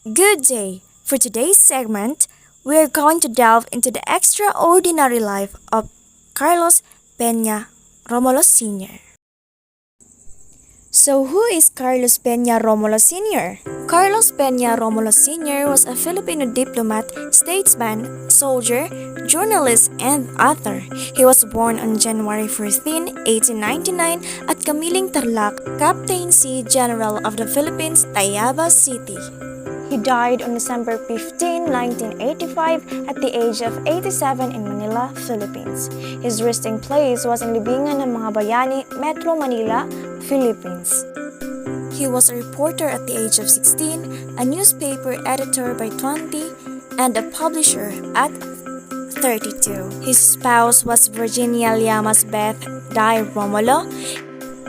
Good day! For today's segment, we are going to delve into the extraordinary life of Carlos Peña Romulo Sr. So, who is Carlos Peña Romulo Sr.? Carlos Peña Romulo Sr. was a Filipino diplomat, statesman, soldier, journalist, and author. He was born on January 14, 1899 at Camiling, Tarlac, Captaincy General of the Philippines, Tayaba City. He died on December 15, 1985 at the age of 87 in Manila, Philippines. His resting place was in Libingan ng mga Bayani, Metro Manila, Philippines. He was a reporter at the age of 16, a newspaper editor by 20, and a publisher at 32. His spouse was Virginia Llamas Beth Di Romulo,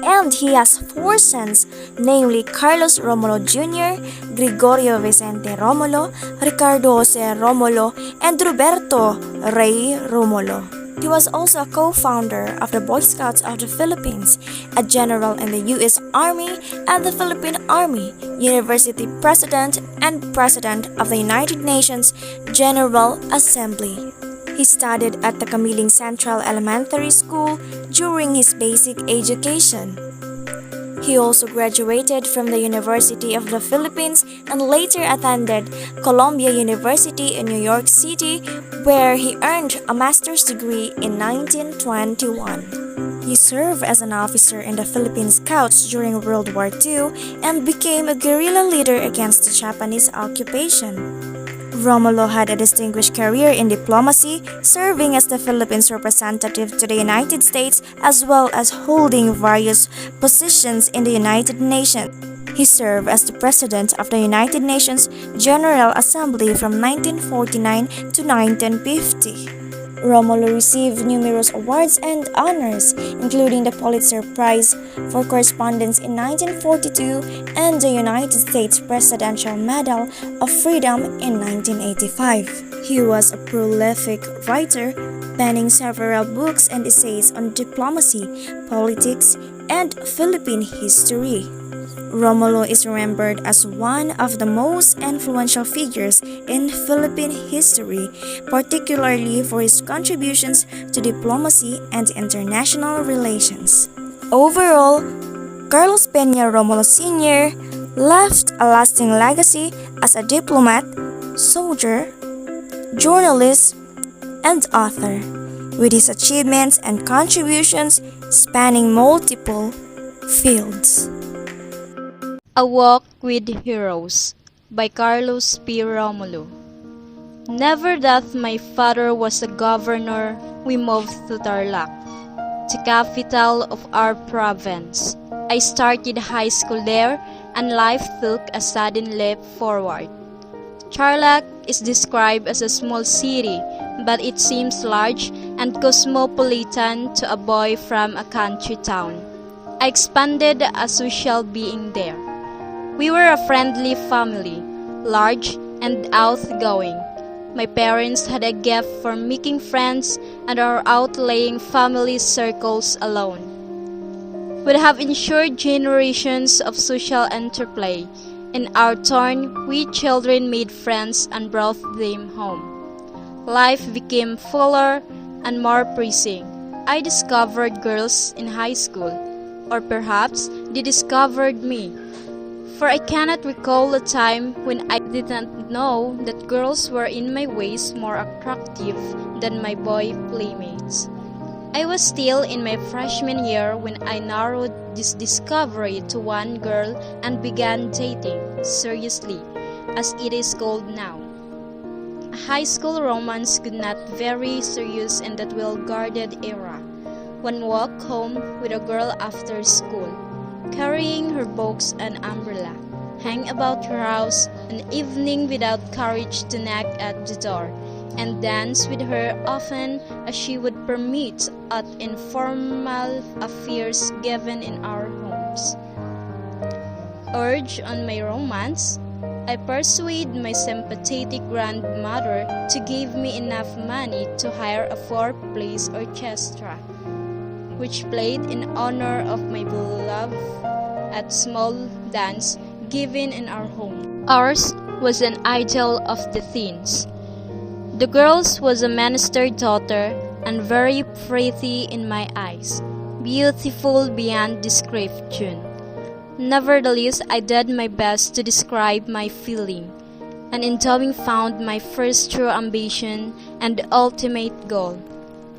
and he has four sons, namely Carlos Romulo Jr., Gregorio Vicente Romulo, Ricardo Jose Romulo, and Roberto Rey Romulo. He was also a co-founder of the Boy Scouts of the Philippines, a general in the U.S. Army and the Philippine Army, university president, and president of the United Nations General Assembly. He studied at the Camiling Central Elementary School during his basic education. He also graduated from the University of the Philippines and later attended Columbia University in New York City, where he earned a master's degree in 1921. He served as an officer in the Philippine Scouts during World War II and became a guerrilla leader against the Japanese occupation. Romulo had a distinguished career in diplomacy, serving as the Philippines representative to the United States as well as holding various positions in the United Nations. He served as the President of the United Nations General Assembly from 1949 to 1950. Romulo received numerous awards and honors, including the Pulitzer Prize for Correspondence in 1942 and the United States Presidential Medal of Freedom in 1985. He was a prolific writer, penning several books and essays on diplomacy, politics, and Philippine history. Romulo is remembered as one of the most influential figures in Philippine history, particularly for his contributions to diplomacy and international relations. Overall, Carlos Peña Romulo Sr. left a lasting legacy as a diplomat, soldier, journalist, and author, with his achievements and contributions spanning multiple fields. A Walk with Heroes by Carlos P. Romulo. Never that my father was a governor, we moved to Tarlac, the capital of our province. I started high school there and life took a sudden leap forward. Tarlac is described as a small city, but it seems large and cosmopolitan to a boy from a country town. I expanded a social being there. We were a friendly family, large and outgoing. My parents had a gift for making friends and our outlaying family circles alone would have ensured generations of social interplay. In our turn, we children made friends and brought them home. Life became fuller and more pleasing. I discovered girls in high school, or perhaps they discovered me. For I cannot recall a time when I didn't know that girls were in my ways more attractive than my boy playmates. I was still in my freshman year when I narrowed this discovery to one girl and began dating, seriously, as it is called now. A high school romance could not very serious in that well-guarded era. One walked home with a girl after school, carrying her books and umbrella, hang about her house an evening without courage to knock at the door, and dance with her often as she would permit at informal affairs given in our homes. Urged on my romance, I persuade my sympathetic grandmother to give me enough money to hire a four-piece orchestra, which played in honor of my beloved at small dance given in our home. Ours was an idol of the teens. The girl's was a minister's daughter and very pretty in my eyes, beautiful beyond description. Nevertheless, I did my best to describe my feeling, and in doing found my first true ambition and ultimate goal.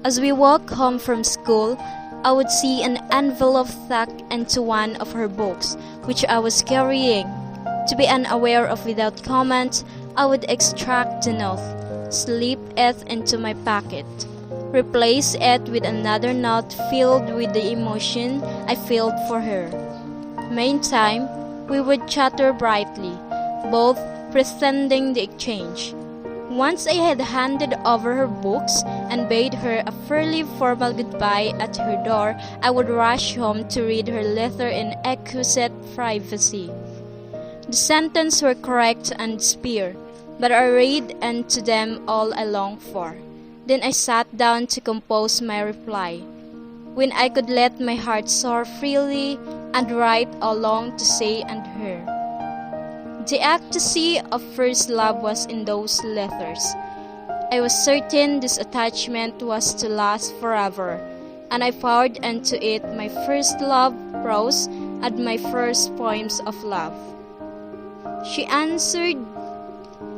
As we walked home from school, I would see an envelope tucked into one of her books, which I was carrying. To be unaware of without comment, I would extract the note, slip it into my pocket, replace it with another note filled with the emotion I felt for her. Meantime, we would chatter brightly, both pretending the exchange. Once I had handed over her books and bade her a fairly formal goodbye at her door, I would rush home to read her letter in exquisite privacy. The sentences were correct and spare, but I read into them all I longed for. Then I sat down to compose my reply, when I could let my heart soar freely and write all I longed to say and her. The ecstasy of first love was in those letters. I was certain this attachment was to last forever, and I poured into it my first love prose and my first poems of love. She answered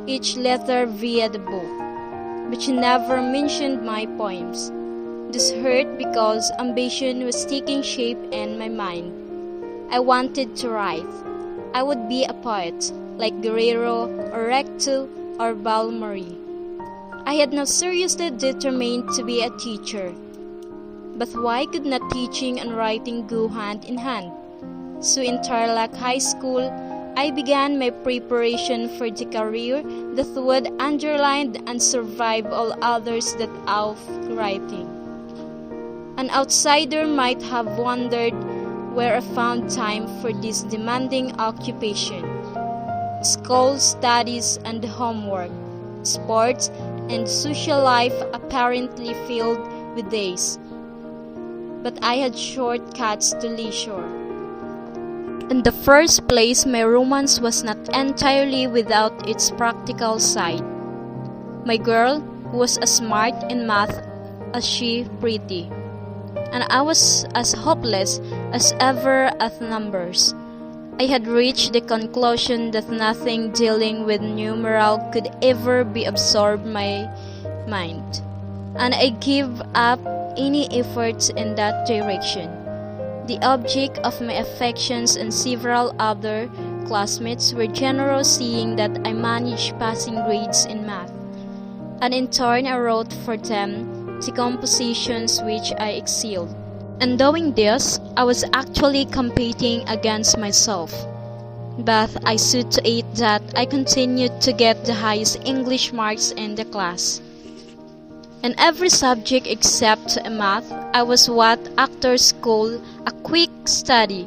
each letter via the book, but she never mentioned my poems. This hurt because ambition was taking shape in my mind. I wanted to write. I would be a poet, like Guerrero or Recto or Balmori. I had now seriously determined to be a teacher. But why could not teaching and writing go hand in hand? So in Tarlac High School, I began my preparation for the career that would underline and survive all others that of writing. An outsider might have wondered where I found time for this demanding occupation. School, studies, and homework, sports, and social life apparently filled with days. But I had shortcuts to leisure. In the first place, my romance was not entirely without its practical side. My girl was as smart in math as she pretty, and I was as hopeless as ever at numbers. I had reached the conclusion that nothing dealing with numeral could ever be absorbed my mind, and I gave up any efforts in that direction. The object of my affections and several other classmates were generous, seeing that I managed passing grades in math, and in turn I wrote for them the compositions which I excelled. In doing this, I was actually competing against myself. But I saw to it that I continued to get the highest English marks in the class. In every subject except math, I was what actors call a quick study,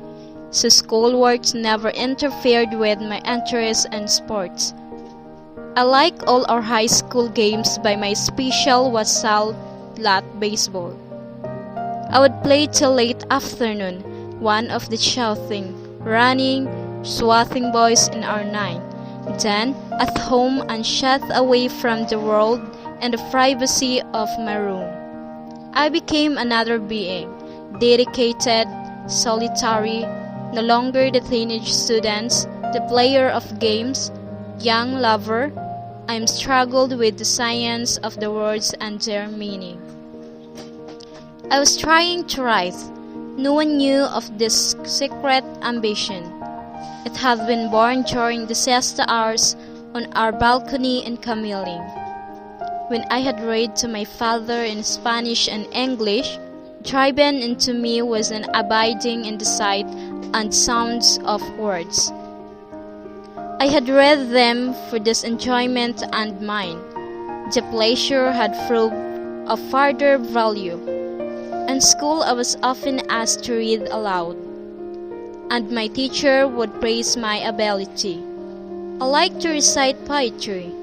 so schoolwork never interfered with my interest in sports. I liked all our high school games, but my special was salad baseball. I would play till late afternoon, one of the shouting, running, swatting boys in our nine. Then, at home and shut away from the world in the privacy of my room, I became another being, dedicated, solitary, no longer the teenage students, the player of games, young lover. I struggled with the science of the words and their meaning. I was trying to write. No one knew of this secret ambition. It had been born during the siesta hours on our balcony in Camilling. When I had read to my father in Spanish and English, driven into me was an abiding in the sight and sounds of words. I had read them for this enjoyment and mine. The pleasure had proved of further value. In school, I was often asked to read aloud, and my teacher would praise my ability. I liked to recite poetry.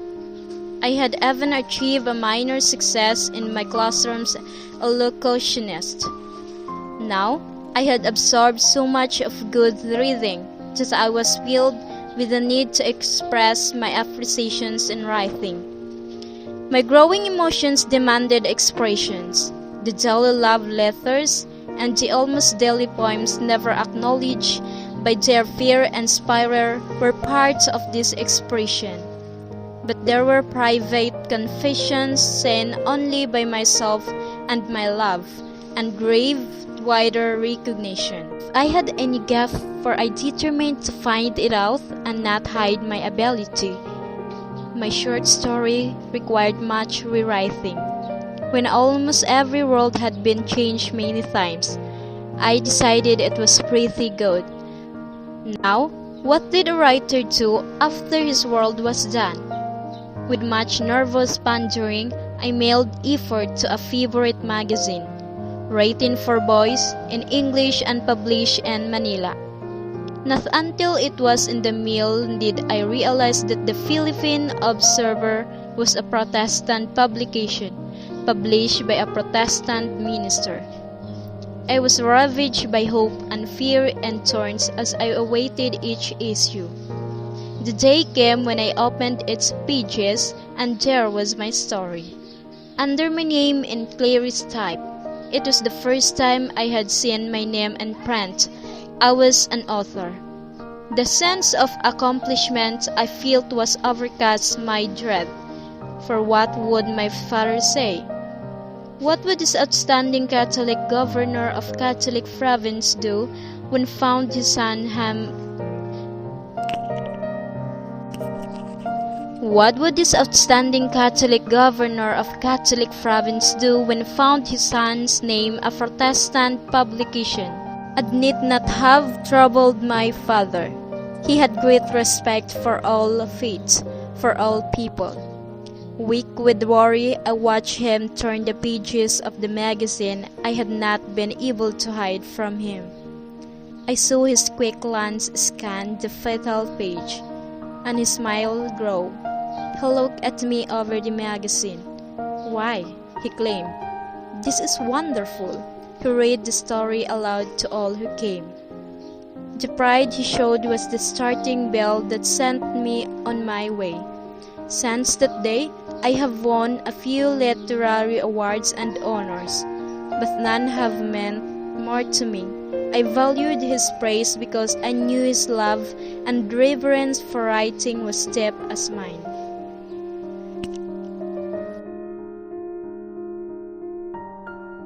I had even achieved a minor success in my classroom's elocutionist. Now, I had absorbed so much of good reading that I was filled with the need to express my appreciations in writing. My growing emotions demanded expressions. The daily love letters and the almost daily poems never acknowledged by their fear inspirer were parts of this expression. But there were private confessions sent only by myself and my love, and craved wider recognition. If I had any gift, for I determined to find it out and not hide my ability. My short story required much rewriting. When almost every word had been changed many times, I decided it was pretty good. Now, what did the writer do after his world was done? With much nervous pondering, I mailed effort to a favorite magazine, written for boys, in English and published in Manila. Not until it was in the mail did I realize that the Philippine Observer was a Protestant publication, published by a Protestant minister. I was ravaged by hope and fear and thorns as I awaited each issue. The day came when I opened its pages, and there was my story, under my name in clearest type. It was the first time I had seen my name in print. I was an author. The sense of accomplishment I felt was overcast my dread. For what would my father say? What would this outstanding Catholic governor of Catholic province do when found his son What would this outstanding Catholic governor of Catholic province do when found his son's name a Protestant publication? It need not have troubled my father. He had great respect for all faiths, for all people. Weak with worry, I watched him turn the pages of the magazine I had not been able to hide from him. I saw his quick glance scan the fatal page, and his smile grow. He looked at me over the magazine. "Why," he claimed, "this is wonderful." He read the story aloud to all who came. The pride he showed was the starting bell that sent me on my way. Since that day, I have won a few literary awards and honors, but none have meant more to me. I valued his praise because I knew his love and reverence for writing was deep as mine.